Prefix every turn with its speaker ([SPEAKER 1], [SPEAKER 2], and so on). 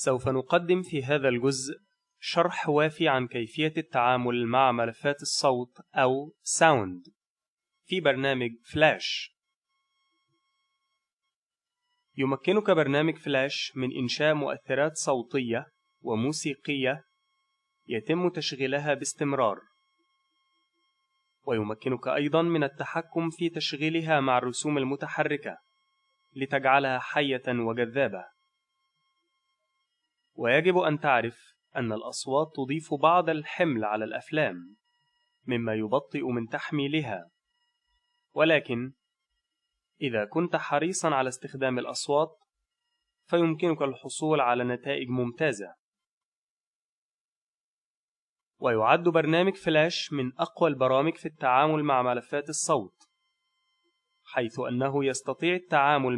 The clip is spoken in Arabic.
[SPEAKER 1] سوف نقدم في هذا الجزء شرح وافي عن كيفية التعامل مع ملفات الصوت أو ساوند في برنامج فلاش. يمكنك برنامج فلاش من إنشاء مؤثرات صوتية وموسيقية يتم تشغيلها باستمرار، ويمكنك أيضا من التحكم في تشغيلها مع الرسوم المتحركة لتجعلها حية وجذابة. ويجب أن تعرف أن الأصوات تضيف بعض الحمل على الأفلام مما يبطئ من تحميلها، ولكن إذا كنت حريصا على استخدام الأصوات فيمكنك الحصول على نتائج ممتازة. ويعد برنامج فلاش من أقوى البرامج في التعامل مع ملفات الصوت، حيث أنه يستطيع التعامل مع